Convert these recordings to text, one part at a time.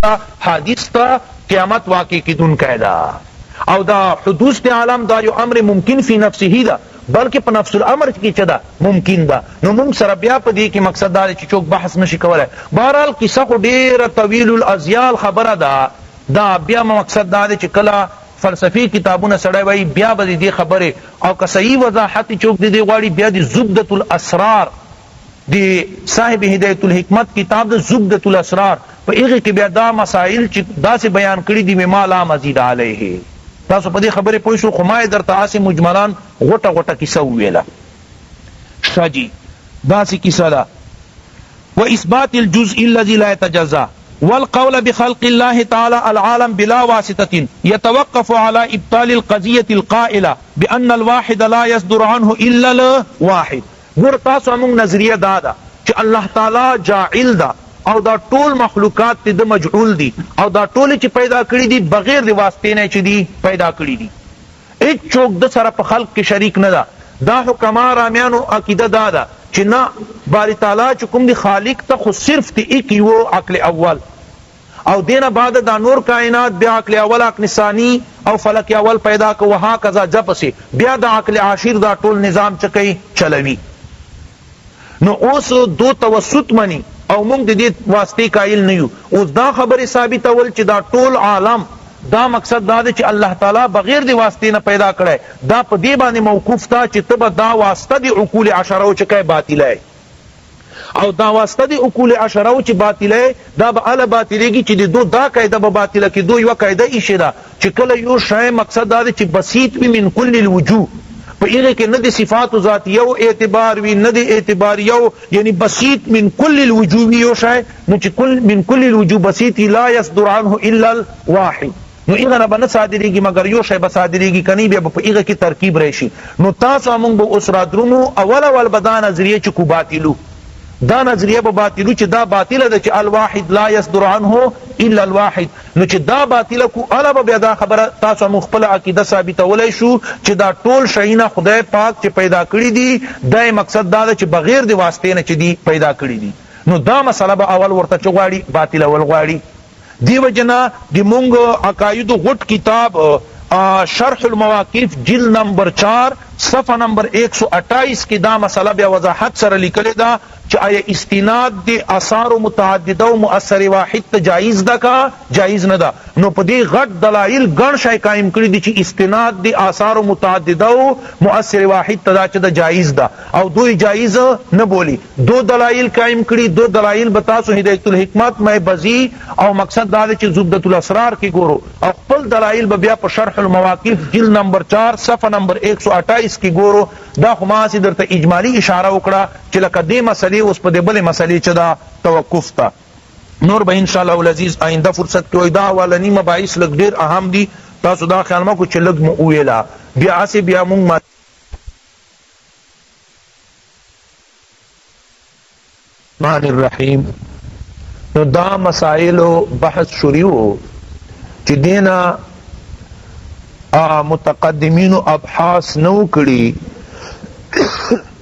دا حادث تا قیامت واقع کی دن قیدا او دا حدوث دی عالم دا یو امر ممکن فی نفسه دا بلکہ پا نفس الامر کی چدا ممکن دا نو مونگ سر بیا پا دی کی مقصد دا چی چوک بحث نشی کول ہے بہرحال قصہ خو دیر طویل الازیال خبر دا بیا مقصد دا چی کلا فلسفی کتابون سڑے وی بیا با دی خبر او کسی وضاحت چوک دی غاڑی بیا دی زبدت الاسرار دی صاحب ہدایت الحکمت کتاب دی زبدت الاسرار پا ایغی کی بیا دا مسائل چی دا سے بیان کری دی ما لا مزید علیہ تاسو پا دی خبر پوشو خمای در تاسی مجملان غٹا غٹا کسا ہوئیلا شاجی دا سی کسا دا و اثبات الجزء الذي لا يتجزا والقول بخلق الله تعالى العالم بلا واسطة يتوقف على ابطال القضية القائلة بأن الواحد لا يصدر عنه إلا الواحد گر تاسو امون نظریہ دادا چی اللہ تعالی جاعل دا او دا طول مخلوقات تی دا مجعول دی او دا طول چی پیدا کری دی بغیر دی واسطے نے چی دی پیدا کری دی ایک چوک دا سر پا خلق کی شریک ندا دا حکما رامیانو عقیدہ دادا چی نا باری تعالی چکم دی خالق تا خود صرف تی ایکی وہ عقل اول او دین بعد دا نور کائنات بیا عقل اول عقل ثانی او فلک اول پیدا کو وہاں کذا جب سے بیا دا عقل عاشر دا طول نظام چکئی چلوی نو اوس دو توسط منی او مونگ دی واسطے قائل نیو اوس دا خبر ثابت اول چی دا طول عالم دا مقصد دا دے چی اللہ تعالی بغیر دی واسطے نہ پیدا کرے دا پا دی بانے موقوف تا چی تب دا واسطہ دی عقول عشرہ چکے باطل ہے او دا واسطہ دی عقول عشرہ چی باطل ہے دا با علا باطلے گی چی دی دو دا قیدہ با باطلہ کی دو یو قیدہ ایشی دا چی کل یو شای مقصد دا دے چی بسیط وی من کل الوجوہ پا ایغے کے ندی صفات ذات یو اعتبار وی ندی اعتبار یو یعنی بسیط من کل الوجوہ وی یو شای نو چی من کل الوجوہ بسیطی لا یصدر عنہ الا الواحد نو ایغا نبا نصادری گی مگر یو شای بصادری گی کنی بیا پا ایغا کی ترکیب ریشی نو تاسو امونگ با اس رادرمو اول بدا نظریه چکو باطلو دا نظریه با باطلو چی دا باطل دا چی الواحد لا یصدر عنہ الا الواحد نو چی دا باطل کو علاوہ بیا دا خبر تاسو مخبل عقیدہ ثابت ولی شو چی دا طول شئینا خدای پاک چی پیدا کری دی دا مقصد دا چی بغیر دی واسطے نا چی دی پیدا کری دی نو دا مسئلہ با اول ورطا چگواری باطل اول غواری دی وجنا دی مونگ عقائد غٹ کتاب شرح المواقف جلد نمبر 4 صفحہ نمبر 128 کی دا مسئلہ بیا وضاحت سر لکلے دا چی آیا استناد دی اثار متعددہ و مؤثر واحد تا جائز دا کا جائز ندا نو پا دی غٹ دلائل گن شای قائم کری دی چی استناد دی اثار متعددہ و مؤثر واحد تا دا چی دا جائز دا او دوی جائز نبولی دو دلائل قائم کری دو دلائل بتاسو ہدایت الحکمت میں بزی او مقصد دا چی زبدت الاسرار کی گورو او پل دلائل بیا پا شرح المواقف جلد نمبر 4 صفحہ نمبر 128 کی گورو دا خماسی در تا اجمالی اشارہ اکڑا چی لکا دی مسئلے اس پا دی بلے مسئلے چدا توقف تا نور با انشاءاللہ العزیز آئندہ فرصت کی دا والنی مباعث لگ دیر اہم دی تاسو دا خیال ما کچھ لگ مؤویلا بیا آسی بیا مونگ ما مان الرحیم نو دا مسائل و بحث شریعو چی دینا متقدمین و ابحاث نو کری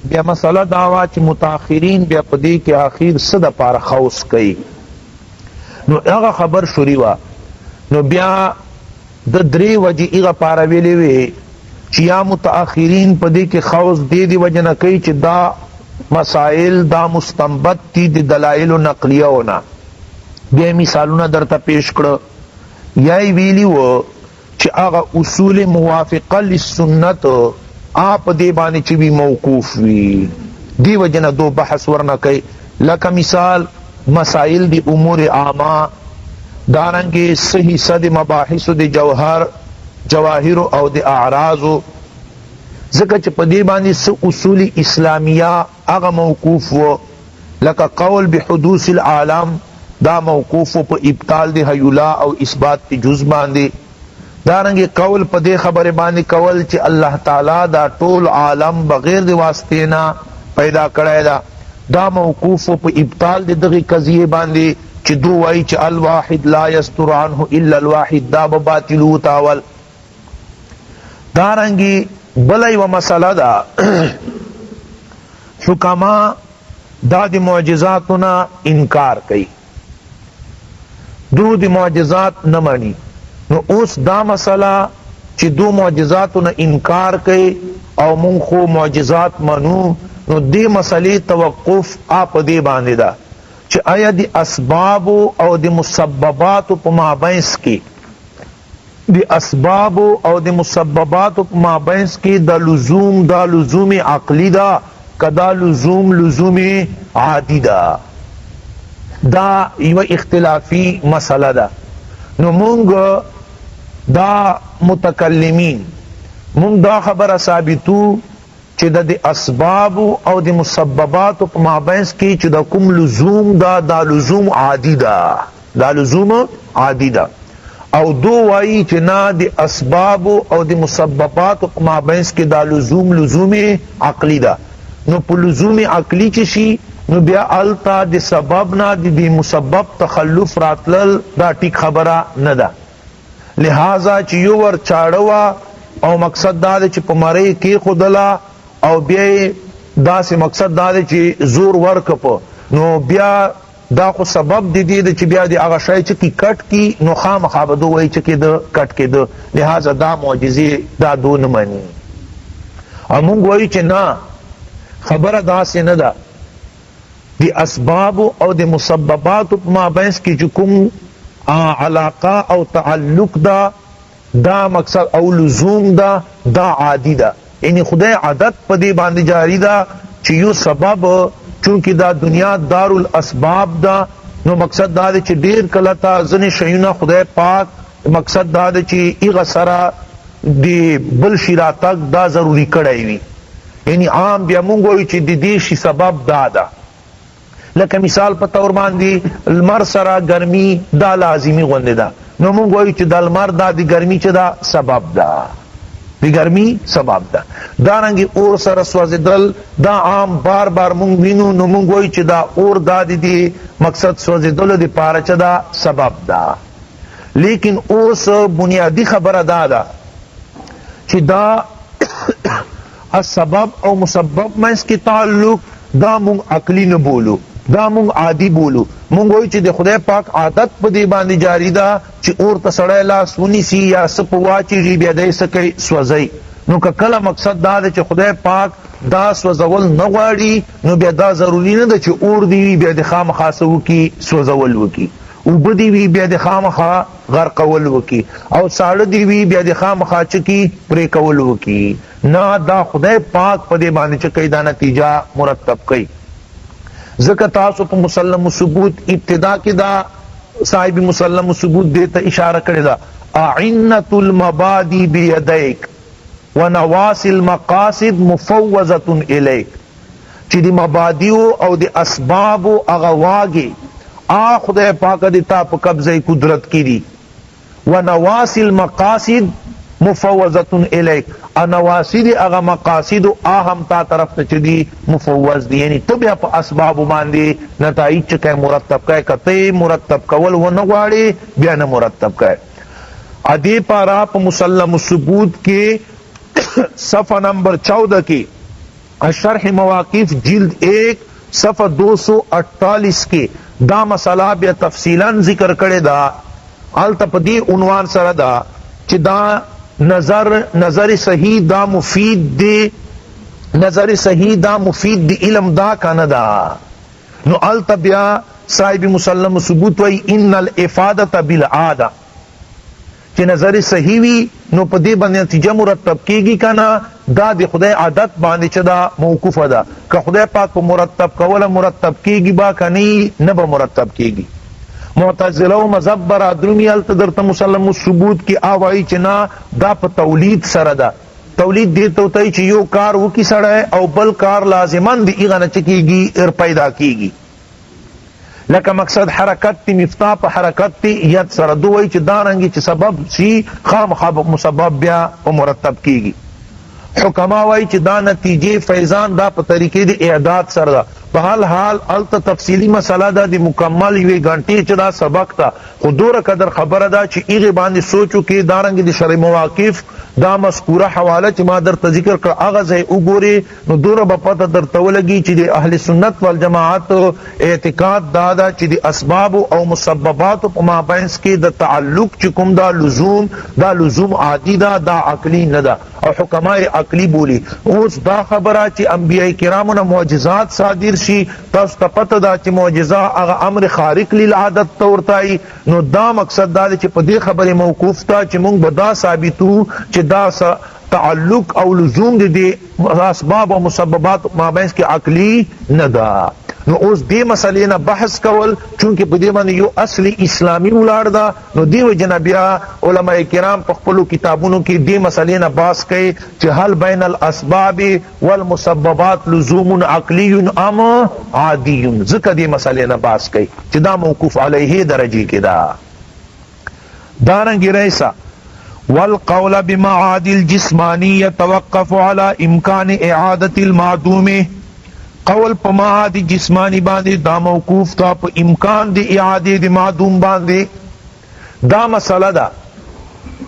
بیا مسئلہ دعوا چی متاخرین بیا پدی کے آخر صد پار خوص کئی نو اغا خبر شریوا نو بیا دری وجی اغا پارا ویلوی چی یا متاخرین پدی کے خوص دی وجہ نکی چی دا مسائل دا مستنبت تی دی دلائل و نقلیہ ہونا بیا مثالونا در تا پیش کرو یای ویلیو چی اغا اصول موافقہ للسنت آپ دے بانے چی بھی موقوف وی دی وجنہ دو بحث ورنہ کئی لکا مثال مسائل دی امور عامہ دارنگے صحیح صد مباحث دی جواہر او دی اعراض ذکر چی پدی بانے س اصول اسلامیہ اغا موقوف و لکا قول بحدوث العالم دا موقوف و پا ابطال دی حیولا او اثبات دی جز باندے دارنگی قول پا دے خبر بانی قول چی اللہ تعالی دا طول عالم بغیر دی واسطینا پیدا کرے دا موقوف پا ابطال دی دغی قضیے باندی چی دو وائی چی الواحد لا یستر عنہ الا الواحد دا باطلو تاول دارنگی بلائی و مسئلہ دا حکما دا دی معجزاتنا انکار کئی دو دی معجزات نمانی. نو اوس دا مسئلہ چی دو معجزاتو نا انکار کئی او من خو معجزات منو، نو دی مسئلے توقف آپ دی باندے دا چی آیا دی اسباب او دی مسببات پا مابینس کی، دی اسباب او دی مسببات پا مابینس کی دا لزوم عقلی دا کدا لزوم عادی دا، دا یو اختلافی مسئلہ دا. نو مونگ دا متکلمین مونگ دا خبر ثابتو چی دا دی اسباب او دی مسببات پا مابینس کی چی دا کم لزوم دا لزوم عادی دا، دا لزوم عادی دا. او دو وائی چی نا دی اسباب او دی مسببات پا مابینس کی دا لزوم عقلی دا. نو پا لزوم عقلی چشی نو بیا علتا دی سبب نا دی مسبب تخلف راتلل دا ٹک خبرہ ندا. لہذا چی یو ور چاڑوا او مقصد دا دی چی پا مرئی کی خودلا او بیا دا سی مقصد دا دی چی زور ورکپ نو بیا دا خو سبب دی چی بیا دی آغا شای چکی کٹ کی نو خام خوابدو وی چکی دا کٹ کی دا. لہذا دا معجزی دا دو نمانی. امونگ وی چی نا خبر دا سی ندا دی اسباب او دی مسببات ما بینس کی جکم علاقہ او تعلق دا مقصد او لزوم دا عادی دا، یعنی خدای عادت پا دی باندی جاری دا چی یو سبب چونکہ دا دنیا دار الاسباب دا. نو مقصد دا چی دیر کلتا زن شیونا خدای پاک مقصد دا چی ایغا سرا دی بل شیرا تک دا ضروری کڑائیوی، یعنی عام بیا مونگوی چی دی دیشی سبب دا لکه مثال په تور باندې المر سره گرمی دا لازمی غونده دا. نو مونږ وایو چې د المر دا دی گرمی چې دا سبب دا، دی گرمی سبب دا. دارنګه اور سره سوځیدل دا عام بار بار مونږ وینو، نو مونږ وایو چې دا اور دا دی مقصد سوځیدل دی پاره چې دا سبب دا. لیکن اوس بنیادی خبره دا چې دا السبب او مسبب منس کی تعلق دا مونږ عقلی نه بولو، دا مونږ عادی بولو. مونږ وایو چې د خدای پاک عادت په دی باندې جاری دا چې اور ته سړی لاس ونیسي یا څه په واچېږي بیا دی څه کوي سوځوي. نو که کله مقصد دا دی چې خدای پاک دا سوځول نه غواړي نو بیا دا ضروري نه ده چې اور دی وي بیا د خامخا څه وکړي سوځول وکړي، اوبه دی وي بیا د خامخا غرقول وکړي، او ساړه دی وي بیا د خامخا چکي پرې کول وکړي. نه، دا خدای پاک په دی باندې چې کوي دا نتیجه مرتب کوي. ذکر تاسو پا مسلم ثبوت ابتدا کی دا صاحب مسلم ثبوت دیتا اشارہ کرے دا اعنت المبادی بیدیک ونواس المقاصد مفوضت الیک، چی دی مبادیو او دی اسبابو اغواگی خدای پاک دی تا پا قبضہ قدرت کی دی. ونواس المقاصد مفوضت الیک، انواسید اغا مقاصد آہم تا طرف چدی مفوض دی، یعنی تو بیا پا اسباب باندی نتائج چکے مرتب کئے، کتے مرتب کول و نگواری بیا نمرتب کئے. ادی پارا پا مسلم ثبوت کے صفحہ نمبر 14 کی شرح مواقف جلد 1 صفحہ 248 کے دا مسئلہ بیا تفصیلا ذکر کرے دا. التپدی عنوان سر دا چی دا نظر صحیح دا مفید دی، نظر صحیح دا مفید دی علم دا کانا دا. نو التبیا صاحب مسلم ثبوت وی ان الافادت بالعادہ، چی نظر صحیح وی نو پا دی بند نتیجہ مرتب کیگی کانا دا دی خدای عادت باندی چی دا موقوف دا، کہ خدای پاک پا مرتب کولا مرتب کیگی با کنی نبا مرتب کیگی. معتزلہ و مذہب برا درمی التدرت مسلم ثبوت کی آوائی چنا دا پا تولید سر دا. تولید دیتا ہوتا ہے چی یو کار وہ کی سڑا ہے او بل کار لازمان دی ایغانا چکی گی ار پیدا کی گی. لکہ مقصد حرکت تی مفتاح پا حرکت تی ید سر دوئی چی دارنگی چی سبب سی خام خواب مسبب بیا و مرتب کی گی. حکمہ وائی چی دا نتیجے فیضان دا پا طریقے دی اعداد سر دا بحال حال التا تفصیلی مسئلہ دا دی مکمل یوی گھنٹی چدا سبق تا خودور قدر خبر دا چی ایغی باندی سوچو کی دارنگی دی شرع مواقف دا مذکورہ حوالہ چی ما در تذکر کر آغاز ہے اگوری نو دور بپتا در تولگی چی دی اہل سنت والجماعت اعتقاد دادا چی دی اسباب او مسببات ما بینس کی دا تعلق چکم دا لزوم عادی دا عقلی ندا او حکماء عقلی بولی اوس دا خبرہ چی انبیاء کرامنا معجزات صادر شی تاس تا پتا دا چی معجزہ اغا امر خارق للعادت تورتائی نو دا مقصد دا چی پا دی خبر موقوف تا چی مونگ بدا ثابتو چی دا تعلق او لزوم دی اسباب و مسببات مابینس کی عقلی ندا نو اوس دی مسئلے نا بحث کول چونکہ پدی من یو اصل اسلامی اولاد دا نو دیو جنبیا علماء کرام پخپلو کتابونو کی دی مسئلے نا باس کئی چی حل بین الاسباب والمسببات لزوم عقلی ام عادی ذکر دی مسئلے نا باس کئی چی دا موقوف علیہ درجی کی دا دارنگی رئیسا والقول بمعاد الجسمانی يتوقف على امکان اعادت المعدوم قول پا معاد جسمانی باندے دا موقوف تا پا امکان دی اعادی دی معدوم باندے دا مسئلہ دا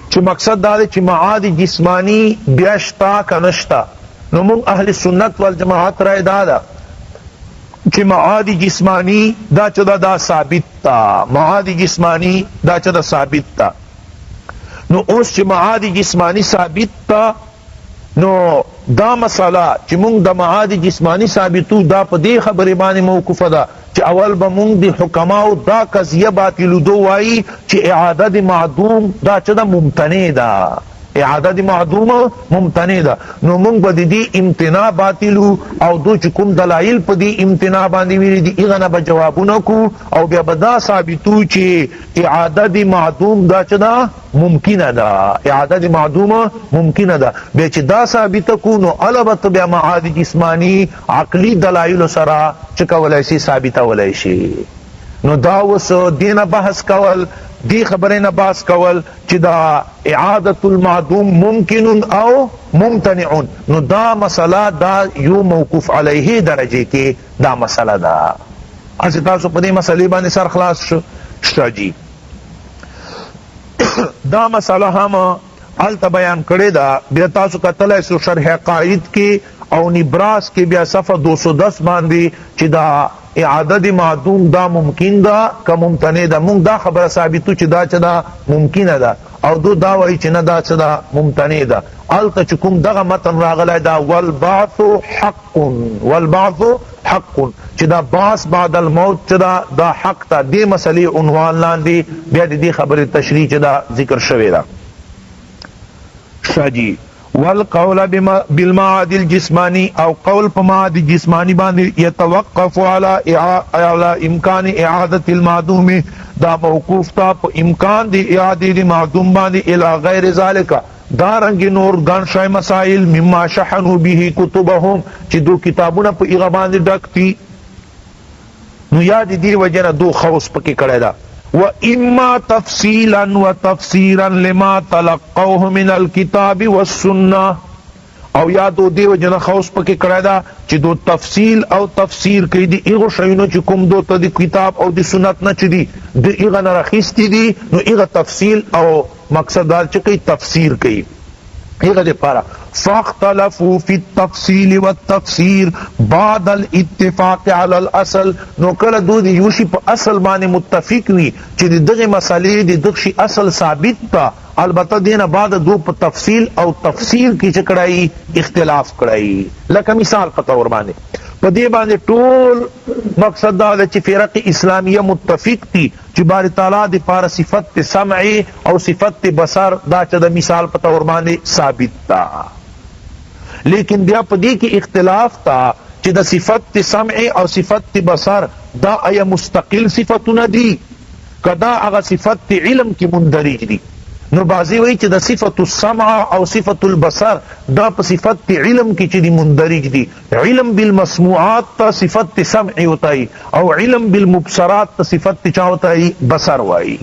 چی مقصد دا دے چی معاد جسمانی بیاشتا کنشتا نو من اہل سنت والجماعت رائے دا چی معاد جسمانی دا چدا دا ثابت تا معاد جسمانی دا چدا ثابت تا نو اوس چی معاد جسمانی ثابت تا نو دا مسئلہ چی مونگ دا معاد جسمانی ثابتو دا پا دی خبر بانی موقف دا چی اول با مونگ دی حکماو دا قضیہ باطلو دو وائی چی اعادت معدوم دا چدا ممتنی دا اعادت معدوم ممتنی دا نو مونگ با دی امتناع باطلو او دو چکم دلائل پا دی امتناع باندی ویلی دی اغنا با جوابو نکو او بیا بدا ثابتو چی اعادت معدوم دا چدا ممکن دا اعادت معدوم ممکن دا بیا چی دا ثابت کو نو علبت بیا معاد جسمانی عقلی دلائل سرا چکا ولیسی ثابت ولیسی نو داوس دین بحث کول دی خبرین باس کول چی دا اعادت المعدوم ممکن او ممتنع نو دا مسئلہ دا یو موقوف علیہ درجے کے دا مسئلہ دا اسی تاسو پدی مسئلے بانی سر خلاص شتا جی دا مسئلہ ہم علتا بیان کرے دا بیا تاسو کتل سو شرح قائد کے او نبراس کے بیا صفحہ 210 باندی چی دا اعادت معدوم دا ممکن دا کا ممتنع دا مونگ دا خبر ثابتو چی دا چدا ممکن دا او دو داوئی چی دا چدا ممتنع دا علتا چکم دا متن راغلای دا والبعث حق چی دا باس بعد الموت چدا دا حق تا دی مسئلے عنوان لان دی بیا دی خبر تشریح چدا ذکر شوی دا شاہ جی والقول بالمعاد الجسمانی او قول پا معاد جسمانی باندی یتوقف على امکان اعادت المعدوم دا موقوف تا پا امکان دی اعادی دی معدوم باندی الى غیر ذالکا دارنگی نور گانشای مسائل مما شحنو بیہی کتبهم چی دو کتابونا پا اغا باندی ڈکتی نو یاد دیر وجہ دو خوص پکی کڑے دا وَإِمَّا تَفْصِيلًا وَتَفْسِيرًا لِمَا تَلَقَّوْهُ مِنَ الْكِتَابِ وَالسُّنَّةِ او یا دو دیو جنا خوص پکی کرے دا چی دو تفصیل او تفسیر کئی دی ایغو شایونو چی کم دو تا دی کتاب او دی سنت نا چی دی ایغا نرخیستی دی نو ایغا تفصیل او مقصد دار چی کئی تفسیر کئی ایغا دی پارا فاختلفوا فی التفصیل والتفسیر بعد الاتفاق علی الاصل نو کل دو دی یوشی پا اصل معنی متفق وی چی دی دغی مسئلے دی دغشی اصل ثابت تا البتہ دینا بعد دو پا تفصیل او تفسیر کی چکڑائی اختلاف کرائی لکہ مثال پتہ ورمانے پا دی باندے طول مقصد دا چی فرق اسلامیہ متفق تی چی باری تعالیٰ دی پارا صفت سمعی او صفت بصر دا چا دا مثال پتہ ورمانے ثابت تا لیکن بیا پا دی کی اختلاف تا چی دا صفت سمعی او صفت بصر دا ایا مستقل صفتنا دی کدا اغا صفت علم کی مندرج دی نو بازی وی چی دا صفت السمع او صفت البصر دا پا صفت علم کی چی دی مندرج دی علم بالمسموعات تا صفت سمعی ہوتائی او علم بالمبصرات تا صفت چاہتائی بصر وائی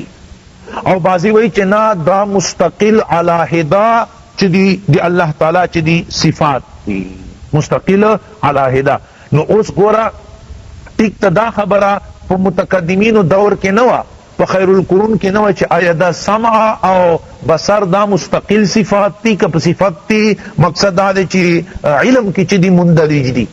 او بازی وی چی نا دا مستقل علاہدہ چی دی اللہ تعالی چی دی صفات دی مستقل علاہدہ نو اس گورا ٹک تا دا خبره په متقدمینو دور کې نه وه، په خیر القرون کې نه وه چې آیا دا سمع او بصر دا مستقل صفات تی که په صفت تی، مقصد دا دی چې علم کې چې دی مندرج دی.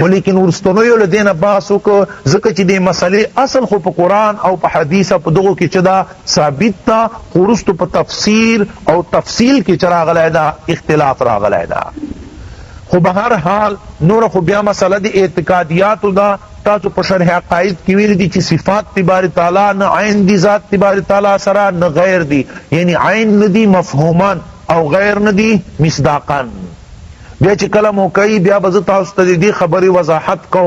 ولیکن ورستنویو له دینه بحث وکړه ځکه چې دې مسئلې اصل خو په قرآن او په حدیث په دغو کې چې دا ثابت تا، خو وروستو په تفسیر او تفصیل کې چې راغلی دا اختلاف راغلی دا. خو بهر حال نور خو بیا مسئله دی اعتقادیاتو دا. تاسو په شرح عقاید کی ویل دی چې صفات تبار تعالی نه عین دی ذات تبار تعالی سره نه غیر دی، یعنی عین ندی مفهوما او غیر ندی مصداقا. بیا چې کله موقعی بیا بز تاسو ته دی خبری وضاحت کو،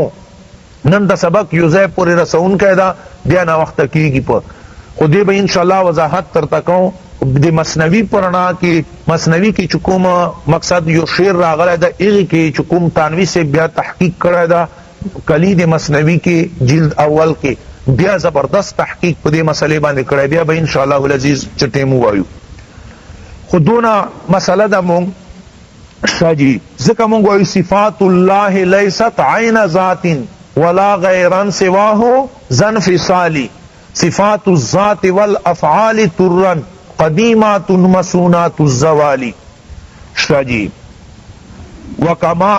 نن د سبق یو ځای پورې رسون کیدا بیا نا وخت کیږي په خو دې به ان شاء الله وضاحت تر تکو. د مسنوی پرنا کی مسنوی کی چکوم مقصد یو شعر راغلی دا ایغی کی چکوم تانوی سے بیا تحقیق کرے دا کلید مسنوی کی جلد اول کے بیا زبردست تحقیق پدے مسئلے باندے کرے بیا با انشاءاللہ العزیز چٹیمو وایو. خودونا مسئلہ دا مونگ شاجی ذکر مونگ وایو صفات اللہ لیست عین ذات ولا غیران سواہو زن فصالی صفات الذات والافعال ترن قدیمات مسونات الزوالی. شاجی وکما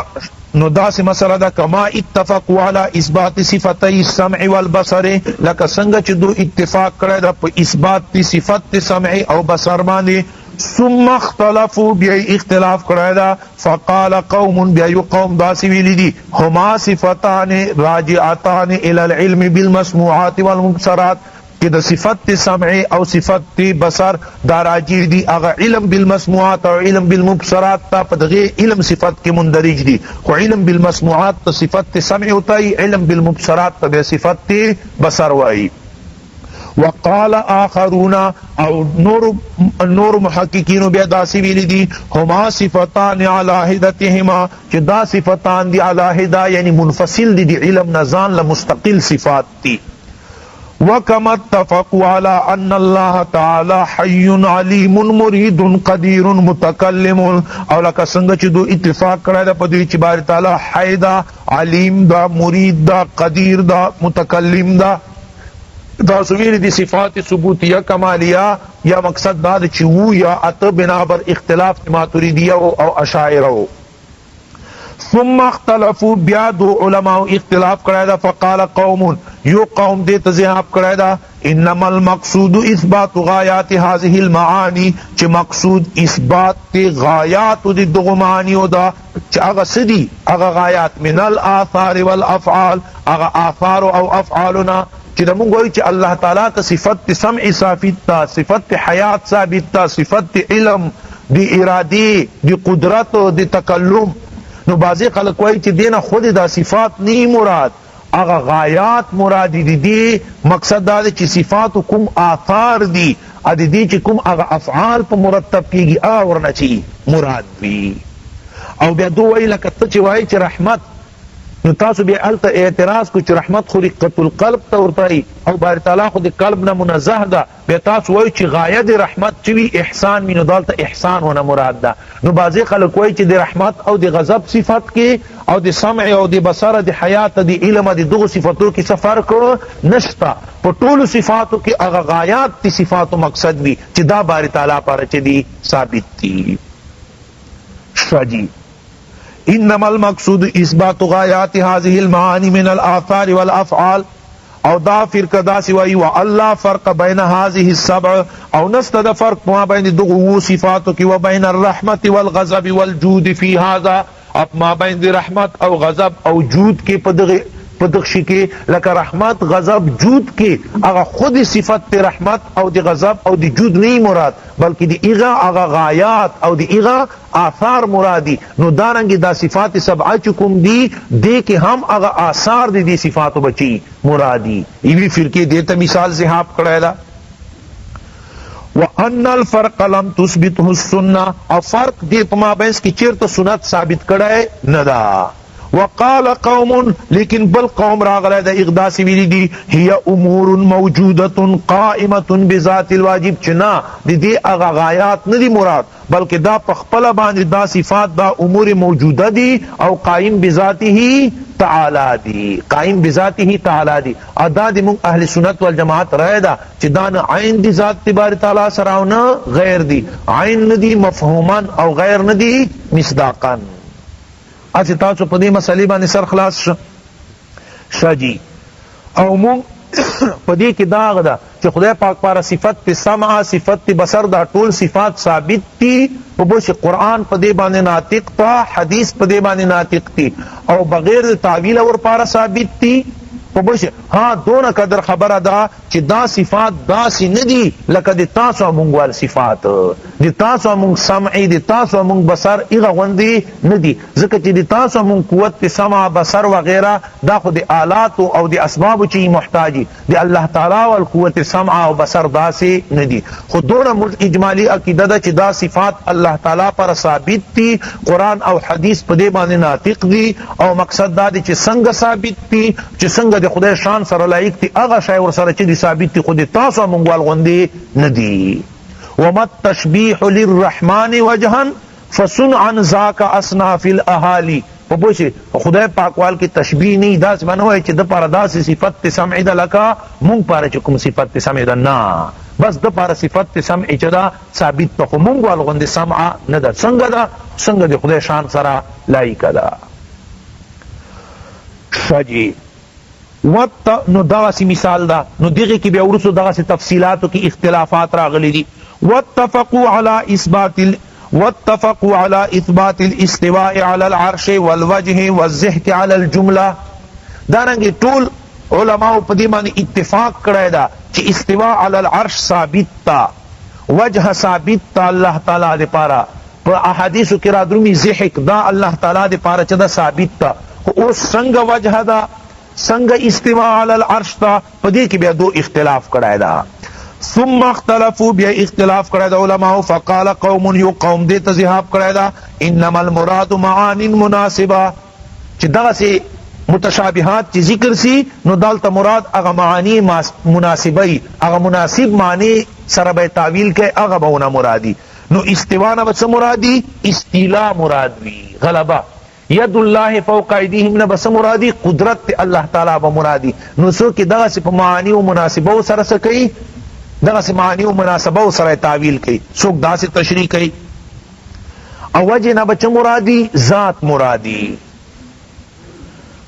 نو دا سی مسئلہ دا کما اتفقوا علی اثبات صفتی السمع والبصر لکا سنگ چی دو اتفاق کرے دا پا اثبات تی صفت سمع او بصر باندے ثم اختلفوا بیئی اختلاف کرے دا فقال قوم بیئی قوم دا سی ویلی دی ہما صفتان راجعتان الى العلم بالمسموعات والمبصرات کہ دا صفت سمع او صفت بصر دا راجع دی اغا علم بالمسموعات او علم بالمبصرات تا پدغی علم صفت کے مندرج دی. خو علم بالمسموعات تا صفت سمع ہوتائی، علم بالمبصرات تا بے صفت بصر وائی. وقال آخرون او نور محققین بیا داسی ویلی دی ہما صفتان علاہدتہما چی دا صفتان دی علاہدہ یعنی منفصل دی علم نزان لمستقل صفات تی. وَكَمَا اتَّفَقُوا عَلَىٰ أَنَّ اللَّهَ تَعَالَىٰ حَيٌّ عَلِيمٌ مُرِيدٌ قَدِيرٌ مُتَكَلِّمٌ او لکا سنگ چی دو اتفاق کرے دا پدوی چی باری تعالی حی دا علیم دا مرید دا قدیر دا متکلم دا. دا سویل دی صفات ثبوتیہ کمالیہ یا مقصد دا چی وو یا ات بنابر اختلاف ماتریدیہ او اشاعرہ. ثم اختلفوا بیا دو علماء اختلاف کرے دا فقال قوم یو قوم دے تذہاب کرے دا انما المقصود اثبات غایات هذه المعانی چی مقصود اثبات غایات دی دو معانی دا چی اغا صدی اغا غایات من الاثار والافعال اغا آثار او افعالنا چی دا منگوئی چی اللہ تعالیٰ تا صفت سمع ثابت تا، صفت حیات ثابت تا، صفت علم دی ارادی دی قدرت دی تکلم. نو بازی خلق کوئی چی دینا خود دا صفات نہیں مراد اغا غایات مرادی دی مقصد دا چی صفات کم آثار دی ادی دی چی کم اغا افعال پا مرتب کی گی آورنا چی مراد بھی. او بیا دو وی لکتا چی وائی چی رحمت نو تاسو بیا علتا اعتراض کو چی رحمت خلقت القلب تورتائی او باری تعالی خود قلب نا منزہ دا بیا تاسو وی چی غاید رحمت چوی احسان مینو دالتا احسان ہونا مراد دا. نو بازی خلق وی چی دی رحمت او دی غضب صفت کی او دی سمع او دی بصر دی حیات دی علم دی دو صفتوں کی سفر کو نشتا پا طول صفاتوں کی اغا غایات تی صفاتوں مقصد بھی چی دا باری تعالی پر چی دی ثابت تی. شاجی انما المقصود اثبات غایات هذه المعانی من الاثار والافعال او دا فرق دا سوائی و اللہ فرق بین هذه السبع او نستد فرق ما بین دو صفاتو کی و بین الرحمت والغضب والجود فی هذا اب ما بین دی رحمت او غضب او جود کے پدخشی کے لکا رحمت غضب جود کے اگا خود صفت رحمت او دی غضب او دی جود نہیں مراد بلکہ دی اغا اگا غایات او دی اغا آثار مرادی. نو دارنگی دا صفات سبعہ چکم دی دے کے ہم اگا آثار دی صفاتو بچی مرادی. ایوی فرقے دیتا مثال زہاب کڑے دا وَأَنَّ الْفَرْقَ لَمْ تُثْبِتْهُ السُّنَّةِ او فرق دے پما بینس کی چیر تو سنت ثابت کڑے ندا. وقال قوم لیکن بل قوم راغلے دا اقداسی ویلی دی ہی امور موجودت قائمت بذات الواجب چنا دی اغا غایات ندی مراد بلکہ دا پخپل باندی دا صفات دا امور موجودہ دی او قائم بذاتی ہی تعالی دی، قائم بذاته تعالی دی. ادا دی مونږ اهل سنت والجماعت رائے دا چی دان عین دی ذات تباری تعالی سراؤنا غیر دی، عین ندی مفہومان او غیر ندی مصداقان. اسی تاسو پدی مسئلے بانی سر خلاص شاجی. او مونږ پدی کی داغ دا چی خدای پاک پارا صفت تی سمع صفت تی بصر دا طول صفات ثابت تی پبوش قرآن پدی بانے ناطق تا، حدیث پدی بانے ناطق تی، او بغیر تعویل اور پارا ثابت تی پبوش. ہاں دون قدر خبر دا چی دا صفات دا سی ندی لکا دی تاسو امونگوال صفات، دی تاسو امونگ سمعی، دی تاسو امونگ بصر اغا غندی ندی، ذکر چی دی تاسو امونگ قوت تی سمع بصر وغیرہ دا خود دی آلات او دی اسباب چی محتاجی، دی اللہ تعالی والقوت سمع او بصر دا سی ندی. خود دون اجمالی عقیدہ دا چی دا صفات اللہ تعالی پر ثابت تی، قرآن او حدیث پدے بانے ناطق دی، او مقصد دا دی چی سنگ ثابت تی، چی سنگ دی خدای شان سر لائق تی اغا شای ور سر چی دی ثابت تی خود تاسو منگوال غندی ندی. وما التشبیح للرحمن وجہن فصنعا ذاک اسنا فی الاحالی. پوچھے خدای پاکوال کی تشبیح نہیں دا سی بنوائے چی دا پارا دا سی صفت تی سمعی دا لکا مونگ پارا چکم صفت تی سمعی دا نا، بس دا پارا صفت تی سمعی چی دا ثابت تا خو منگوال غندی سمعا ندا. سنگ دا سنگ دی خدای شان سر لائق دا شجی. نو دغا سی مثال دا، نو دیغی کی بے ورسو دغا سی تفصیلاتو کی اختلافات راغلی دی. واتفقوا على اثبات الاستواء على العرش والوجه والزحك على الجملہ. دارنگی طول علماء پدیمان اتفاق کرے دا چی استواء على العرش ثابت تا، وجہ ثابت تا اللہ تعالی دے پارا، پر احادیث کی رادرومی زحک دا اللہ تعالی دے پارا چدا ثابت تا. او سنگ وجہ دا سنگ استواء علی العرش تا پدی کی بیا دو اختلاف کرائی دا. ثم اختلفوا بیا اختلاف کرائی دا علماء فقال قوم یو قوم دیتا ذہاب کرائی دا انما المراد معان مناسبہ. چی دا سے متشابہات چی ذکر سی نو دالتا مراد اغا معانی مناسبی، اغا مناسب معنی سرب تعویل کے اغا بونا مرادی. نو استوانا بس مرادی استیلا مرادوی غلبہ، ید اللہ فوق ایدیہم نبس مرادی قدرت اللہ تعالی بمرادی. نو سو کی دغا سی معانی و مناسبہ سر سکی، دغا سی معانی و مناسبہ سر تعویل کی، سوک دا سی تشریح کی. او وجہ نبچ مرادی ذات مرادی.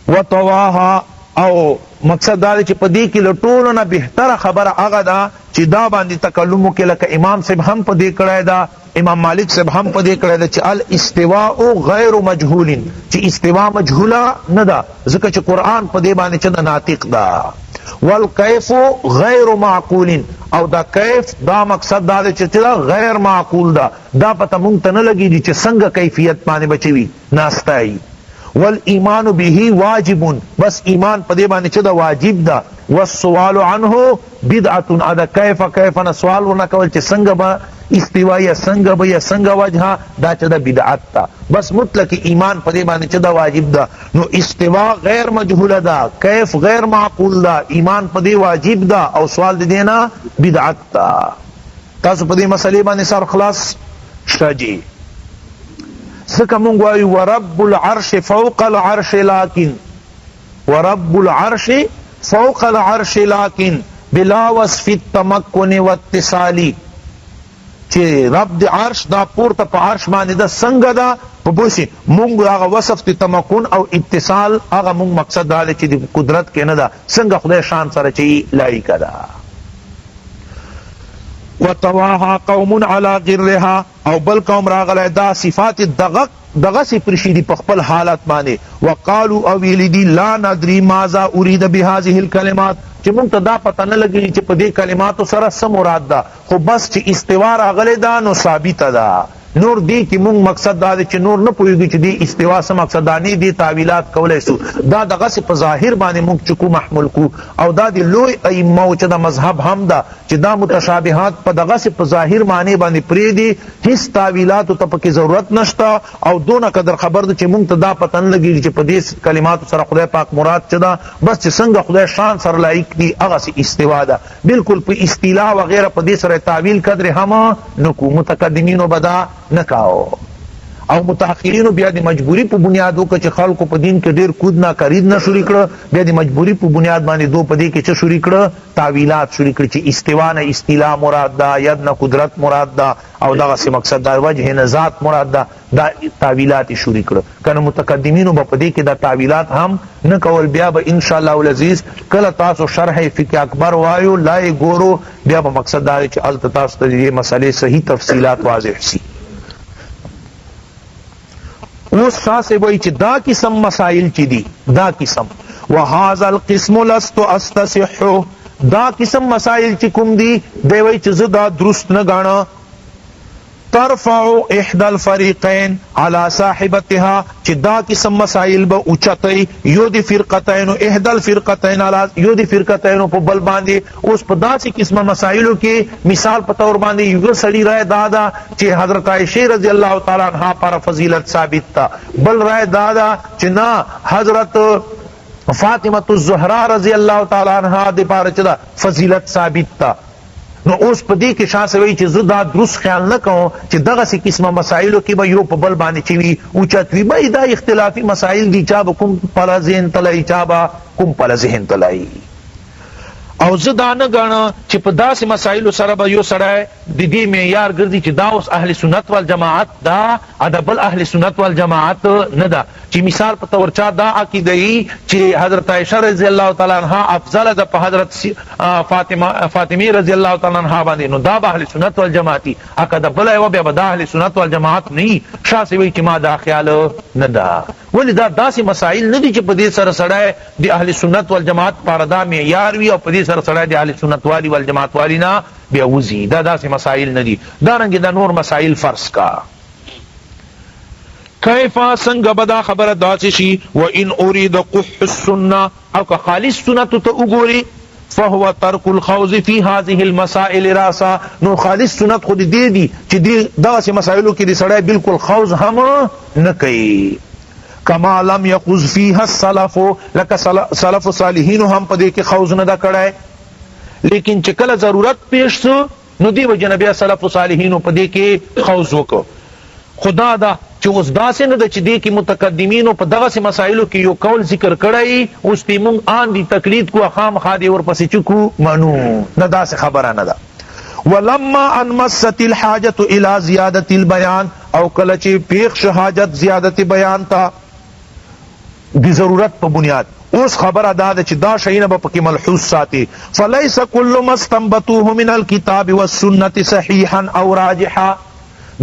و طواہا او مقصد دا چی پدی کی لطولنا بہتر خبر آگا دا چی دا باندی تکلمو کے لکا امام صاحب ہم پدی کرائی دا، امام مالک صاحب ہم پدی کرائی دا چی الاستواء غیر مجہول، چی استواء مجہولا ندا ذکر چی قرآن پدی باندی چی دا ناطق دا. والکیف غیر معقول، او دا کیف دا مقصد دا چی دا غیر معقول دا، دا پتا منگتا نلگی دی چی سنگ کیفیت مانے بچوی ناستائی. والایمان به واجب، بس ایمان پدے بانے چدا واجب دا. والسوال عنہ بدعت، ادا کیف کیفنا سوال ورنہ کول چی سنگ با استوا یا سنگ با یا سنگ وجہ دا چدا بدعت تا. بس مطلق ایمان پدے بانے چدا واجب دا. نو استوا غیر مجہول دا، کیف غیر معقول دا، ایمان پدے واجب دا، او سوال دے دینا بدعت تا. تاسو پدے مسئلے بانے سار خلاص شاجی. سکا منگوائی ورب العرش فوق العرش لیکن، ورب العرش فوق العرش لیکن بلا وصف التمکن واتصالی. چی رب دی عرش دا پورتا پا عرش مانی دا سنگ دا پبوشی منگ آغا وصف تی تمکن او اتصال آغا منگ مقصد دا چی دی قدرت کے ندا سنگ خدای شان سر چی لائک دا. وتواها قوم على غرها، او بل قوم راغل دا صفات دغا سی پرشیدی پخپل حالت مانے. وقالوا اویلدی لا ندری ماذا ارید بهذه الکلمات، چی منگتا دا پتہ نلگی چی پا دے کلماتو سر سمراد دا، خو بس چی استوا راغل دا نو ثابت دا. نور دی کی منگ مقصد دا چی نور نپویگی چی دی استوا سا مقصد دانی دی تاویلات کولے سو دا دغا سی پا ظاہر بانے منگ چکو محمول کو. او دا دی لوی ایمو چی دا مذہب ہم دا چی دا متشابہات پا دغا سی پا ظاہر بانے بانے پری دی ہس تاویلاتو تا پا کی ضرورت نشتا. او دونا قدر خبر دا چی منگ تا دا پتن لگی چی پا دیس کلماتو سر خدای پاک مراد چی دا بس چی سنگ خدای شان سر لائک دی اغا سی استوا دا. بالکل پا استیلا وغیرہ پا دیس سر تاویل قدر ہما نکو متقدمین و بدا نکاو. او متأخرینو بیا د مجبوری په بنیاد وکړه چې خلکو په دین کې ډیر کود نه کرید نه شروع کړه، بیا د مجبوری په بنیاد باندې دو په دې کې څه شروع کړه؟ تعویلات شروع کړه چې استوا نه استیلا مراد ده، ید نه قدرت مراد ده، او دغسې مقصد دا وجه نه ذات مراد ده، دا تعویلات شروع کړه. کنه متقدمینو به په دې کې دا تعویلات هم نه کول. بیا به انشاءالله العزیز کله تاسو شرح فقه اکبر وایو لای ګورو، بیا به مقصد دا چې هلته تاسو ته دې مسئلې صحیح تفصیلات واضح سی. اوس شاہ سے وہی چی دا قسم مسائل چی دی، دا قسم وَهَذَا الْقِسْمُ لَسْتُ أَسْتَصِحُ، دا قسم مسائل چی کم دی دے وہی چی زدہ درست نگانا. ترفع احدى الفريقين على صاحبتها، چی دا قسم مسائل با اچھتی یو دی فرقتین احدى الفرقتین على یو دی فرقتین پا بل باندی. اس پا دا سی قسم مسائلو کی مثال پتور باندی یو سڑی رائے دادا چی حضرت عائشہ رضی اللہ تعالی عنہ پر فضیلت ثابت تا، بل رائے دادا چی نا حضرت فاطمۃ الزہرا رضی اللہ تعالی عنہ دی پارا چدا فضیلت ثابت تا. نو اوس پدی کې شان سوي چې زه دا درست خیال نه کوم چې دغه سی قسمه مسائلو کې به یو په بل باندې چوي اوچت وي، به دا اختلافي مسائل دي، چا به کوم پلا ذهن تلای، چا به کوم پلا ذهن تلای. او زه دا نه ګڼم چې په داسې مسایلو سره به یو سړی د دې معیار ګرځي چې دا اوس اهل سنت والجماعت دا ادا بل اهل سنت والجماعت نه ده. چې مثال په طور چا دا عقیده ای چې حضرت عائشہ رضی اللہ تعالی عنہا افضل ده په حضرت فاطمه رضی اللہ تعالی عنہا باندې، نو دا به اهل سنت والجماعتی عقیده بل ایو بیا به دا اهل سنت والجماعت نه. شاه سی وی چې ما دا خیال نه ده. ولی دا داسې مسائل نه دي چې په دې سره سړی د اهل سنت والجماعت پاره دا معیار وي او په دې سره سړی د اهل سنت والی والجماعت والی نه بیا وزي. دا داسې مسائل نه دي. دارنګې دا نور مسائل فرض کا. کیفا سنگ بدا خبر داسی شی وَإِنْ أُرِيدَ قُحُّ السُّنَّةِ، او که خالص سنت تا اگوری فهو ترک الخوض فی هذه المسائل راسا، نو خالص سنت خود دی دی چی دی داسی مسائلو کی دی سڑای بالکل خوض ہم نکی. کما لم یقض فیها السلف، لکا سلف صالحینو ہم پدے کے خوض ندا کڑای، لیکن چکل ضرورت پیش سو نو دی وجہ نبی سلف صالحینو پدے کے خوض وکو. خدا دا چی اس دا سے ندا چی دے کی متقدمینو پا دغا سے مسائلو کی یو قول ذکر کرائی اس تی مونگ آن دی تقلید کو اخام خادی اور پسی چکو منو ندا سے خبرہ ندا. ولما ان مست الحاجت الى زیادت البیان، او کلچی پیخش حاجت زیادت بیان تا دی ضرورت پا بنیاد اس خبر ادا چی دا شئینا با پکی ملحوظ ساتی. فلیس کل ما استنبتوه من الكتاب والسنت صحیحا او راجحا،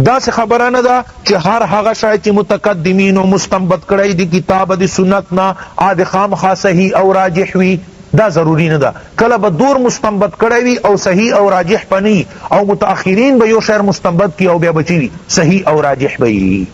دا سے خبرہ ندا چی ہر حغا شای چی متقدمین و مستنبت کرائی دی کتاب دی سنت نا آد خام خواہ صحیح او راجح وی، دا ضروری ندا. کلا با دور مستنبت کرائی او صحیح او راجح پنی، او متاخرین با یو شہر مستنبت کی او بیا بچی صحیح او راجح بی.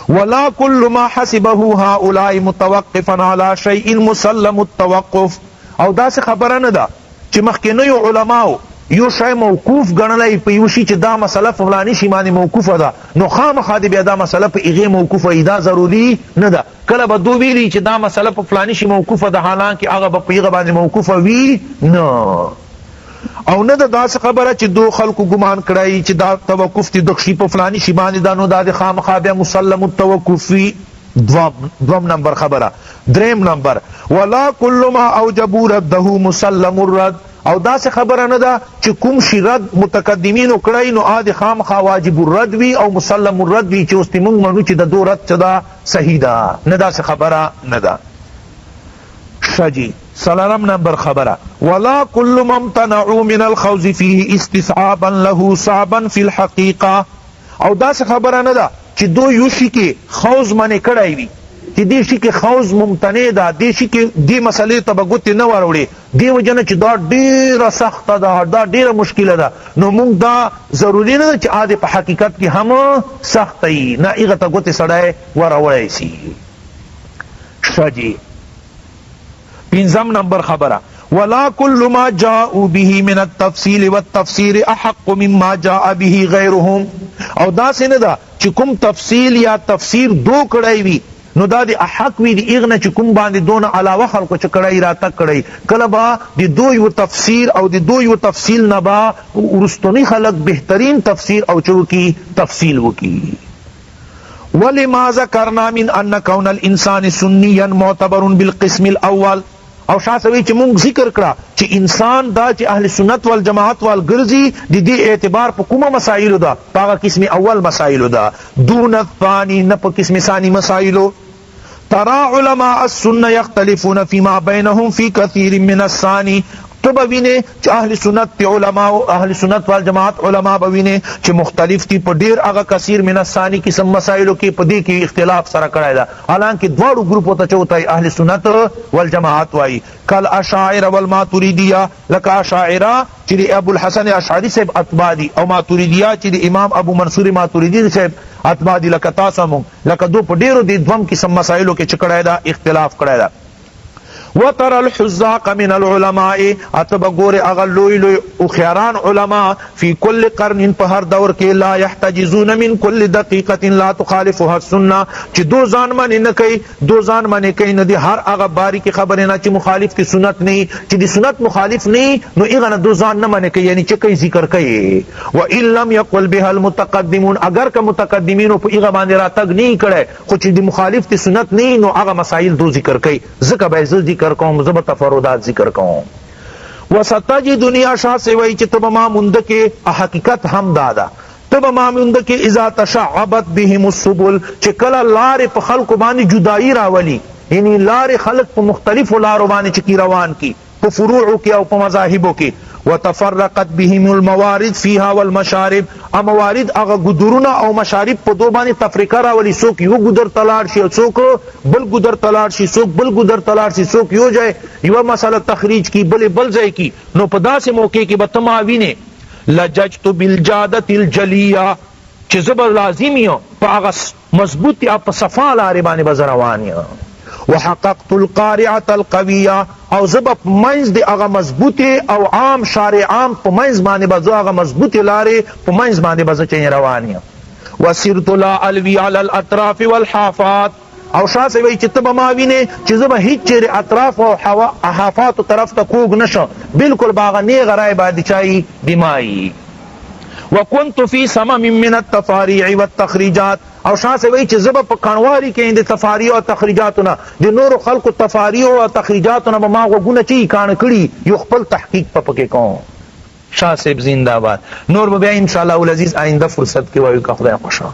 ولا كل ما حسبه هؤلاء متوقفا على شيء مسلم التوقف، او دا سے خبرہ ندا چی مخکنیو علماء یو شای موقوف گنلائی پا یوشی چی دا مسئلہ فلانی شیمانی موقوف دا، نو خام خادی بیا دا مسئلہ پا اغی موقوف دا ضروری ندا. کلا با دو بیلی چی دا مسئلہ پا فلانی شی موقوف دا حالانکہ آغا با پیغا باندی موقوف وی نا. او ندا دا سے خبر چی دو خلقو گمان کرائی چی دا توقف تی دخشی پا فلانی شیمانی دا نو دا دی خام خابیا مسلم التوقف وی. دوم نمبر خبرہ. دریم نمبر ولا کل ما اوجبو رده مسلم الرد، او دا سے خبر ندا چی کم شی رد متقدمینو کرائی نو آدھ خام خواہ واجب الرد وی او مسلم الرد وی چی استی منگ منو چی دا دو رد چدا صحیح دا ندا سے خبر ندا. شجی سلام نمبر خبر ولا کل ممتنعو من الخوض فیه استصعابا له صعبا فی الحقیقہ، او دا سے خبر ندا چی دو یوشی کے خوض منے کرائی وی چی دیشی کے خوض ممتنع دا، دیشی کے دی مسئلے تبگوتی نواروڑے دی وجنہ چی دا دیر سخت دا، دا دیر مشکل دا، نو مونگ دا ضروری نا چی آدھے پا حقیقت کی ہم سخت ای نا ایغتا گوتی سڑائے وراوڑے سی. شجی پینزم نمبر خبرہ ولا كل ما جاءوا به من التفصيل والتفسير احق مما جاء به غيرهم، او دا سے ندا چی کم تفصیل یا تفسیر دو کڑائی وی نو دا دی احق وی دی اغنا چی کم باندی دون علاوہ خلقو چی کڑائی راتا کڑائی. کلبا دی دو یو تفسیر او دی دو یو تفصیل نبا رستنی خلق بہترین تفسیر او چو کی تفصیل وہ کی. ولما ذکرنا من ان کون الانسان سنیا معتبر بالقسم الاول. او شاہ سوی چی مونگ ذکر کرا چی انسان دا چی اہل سنت والجماعت والگرزی دی دی اعتبار پا کما مسائلو دا پاگا قسم اول مسائلو دا دون الثانی نپا قسم ثانی مسائلو. ترا علماء السنة يختلفون فيما بينهم في كثير من الثاني. تو بوینے چی اہل سنت پی علماء اہل سنت والجماعت علماء بوینے چی مختلف تی پا دیر اگا کثیر من الثانی قسم مسائلو کی پا دی کی اختلاف سر کرائی دا حالانکہ دوارو گروپ ہوتا چوتا ہے اہل سنت والجماعت وائی کل اشاعر والماتوریدیہ لکا اشاعرہ چی ابو الحسن اشعری صاحب اتبادی او ماتوریدیہ چی امام ابو منصور ماتوریدی صاحب اتبادی لکا تاسمون لکا دو پا دیرو دی دوم قسم مسائلو کے چکڑائی دا اختلاف کرائی دا. وتر الحزاق من العلماء اتبا گور اغل لوی لوی اخیاران علماء فی کل قرن پہر دور کے لا يحتجزون من کل دقیقت لا تخالفها السنہ چی دو زان مانے نکئی دو زان مانے کئی ندی ہر اغا باری کی خبر نا چی مخالف کی سنت نہیں چی دی سنت مخالف نہیں نو اغا دو زان نہ مانے کئی یعنی چکئی ذکر کئی. وَإِن لَمْ يَقُلْ بِهَا الْمُتَقَدِّمُونَ اگر کا متقدمینو پا اغا باندے را تگ نہیں کرے خود چی دی مخالف تی سنت نہیں نو اغا مسائل دو ذکر کئی ذکر بیزر ذکر قوم زبر تفردات ذکر قوم. وسطجی دنیا شاہ سے وئی چی تب ما مندکے حقیقت ہم دادا تب ما مندکے اذا تشعبت بهم السبل چی کلا لار پا خلق بانی جدائی راولی یعنی لار خلق پا مختلف لارو بانی چکی روان کی پا فروعو کی او پا مذاہبو کی. وتفرقت بهم الموارد فيها والمشارب موارد اغا گدرنا او مشارب پا دو بانی تفریقہ راولی سوک یو گدر تلار شی سوک بل گدر تلار شی سوک بل گدر تلار شی سوک یو جائے یو مسئلہ تخریج کی بل بل جائے کی نو پدا سے موقع کی بتماوینے لججت بالجادت الجلیہ چی زبر لازمیو پا اغا مضبوطی اپا صفا لارے بانے بزروانیو. وحققت القارعة القویہ او زبا منز دے اغا مضبوطی او عام شارع عام پا منز بانے بزو اغا مضبوطی لارے پا منز بانے بزو چین روانی. وسرت لا الوی علی الاطراف والحافات او شاہ سے وی چتبا ماوینے چیزبا ہیچ چیر اطراف و حافات طرف تا کوگ نشا بالکل باغا نیغ رائے بادی چائی دمائی. وکنت فی سمم من التفاریع والتخریجات او شاہ سے وی چی زبا پا کانواری کے اندے تفاریع و تخریجاتنا دی نور خلق تفاریع و تخریجاتنا بما گونا چی کان کری یو خپل تحقیق پا پکے کون. شاہ سے زندہ باد نور ببیا انشاءاللہ العزیز آئندہ فرصت کے وی کا خدا خوشا.